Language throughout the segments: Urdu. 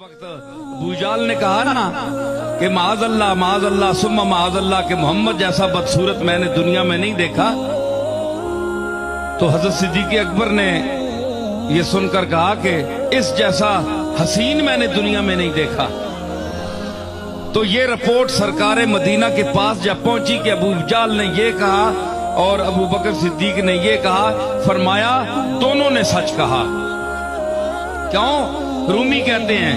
وقت ابوجال نے کہا نا کہ معاذ اللہ ثم معاذ اللہ کہ محمد جیسا بدصورت میں نے دنیا میں نہیں دیکھا، تو حضرت صدیق اکبر نے یہ سن کر کہا کہ اس جیسا حسین میں نے دنیا میں نہیں دیکھا۔ تو یہ رپورٹ سرکار مدینہ کے پاس جب پہنچی کہ ابوجال نے یہ کہا اور ابو بکر صدیق نے یہ کہا، فرمایا دونوں نے سچ کہا۔ کیوں؟ رومی کہتے ہیں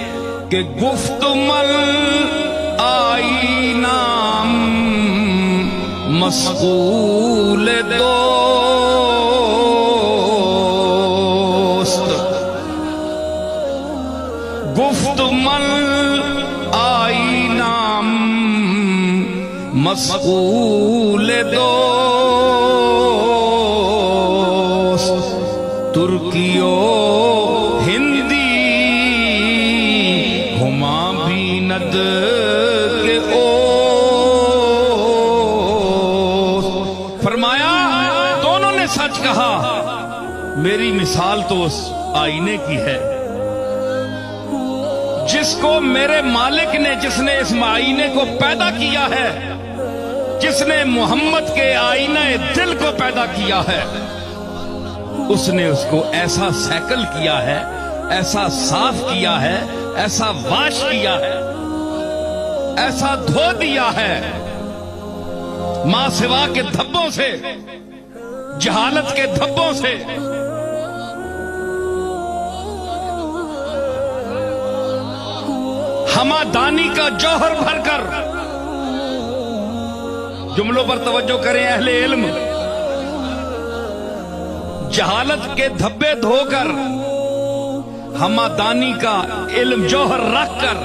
کہ گفت مل آئی نام مسئول دوست، گفت مل آئی نام مسئول دوست، ترکیو کے فرمایا دونوں نے سچ کہا۔ میری مثال تو اس آئینے کی ہے جس کو میرے مالک نے، جس نے اس آئینے کو پیدا کیا ہے، جس نے محمد کے آئینہ دل کو پیدا کیا ہے، اس نے اس کو ایسا سیکل کیا ہے، ایسا صاف کیا ہے، ایسا واش کیا ہے، ایسا دھو دیا ہے ماں سوا کے دھبوں سے، جہالت کے دھبوں سے۔ ہمادانی کا جوہر بھر کر، جملوں پر توجہ کریں اہل علم، جہالت کے دھبے دھو کر، ہمادانی کا علم جوہر رکھ کر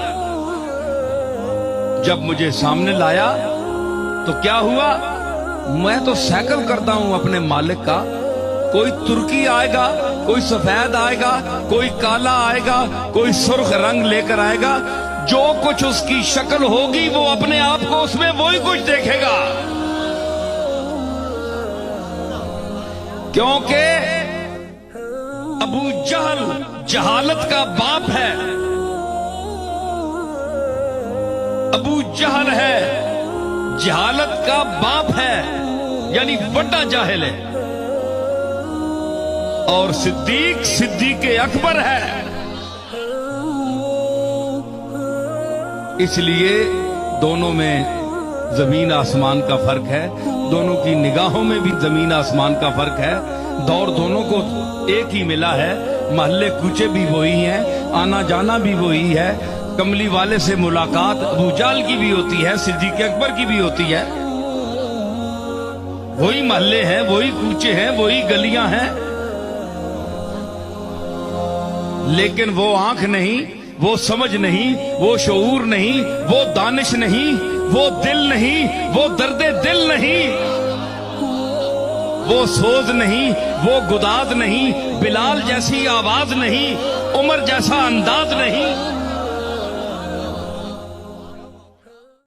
جب مجھے سامنے لایا تو کیا ہوا؟ میں تو سیکل کرتا ہوں اپنے مالک کا۔ کوئی ترکی آئے گا، کوئی سفید آئے گا، کوئی کالا آئے گا، کوئی سرخ رنگ لے کر آئے گا، جو کچھ اس کی شکل ہوگی وہ اپنے آپ کو اس میں وہی کچھ دیکھے گا، کیونکہ ابو جہل جہالت کا باپ ہے، ابو جہل ہے جہالت کا باپ ہے، یعنی بڑا جاہل ہے، اور صدیق اکبر ہے۔ اس لیے دونوں میں زمین آسمان کا فرق ہے، دونوں کی نگاہوں میں بھی زمین آسمان کا فرق ہے۔ دور دونوں کو ایک ہی ملا ہے، محلے کوچے بھی وہی ہیں، آنا جانا بھی وہی ہے، کملی والے سے ملاقات ابوجال کی بھی ہوتی ہے، صدیق اکبر کی بھی ہوتی ہے، وہی محلے ہیں، وہی کوچے ہیں، وہی گلیاں ہیں، لیکن وہ آنکھ نہیں، وہ سمجھ نہیں، وہ شعور نہیں، وہ دانش نہیں، وہ دل نہیں، وہ درد دل نہیں، وہ سوز نہیں، وہ گداز نہیں، بلال جیسی آواز نہیں، عمر جیسا انداز نہیں۔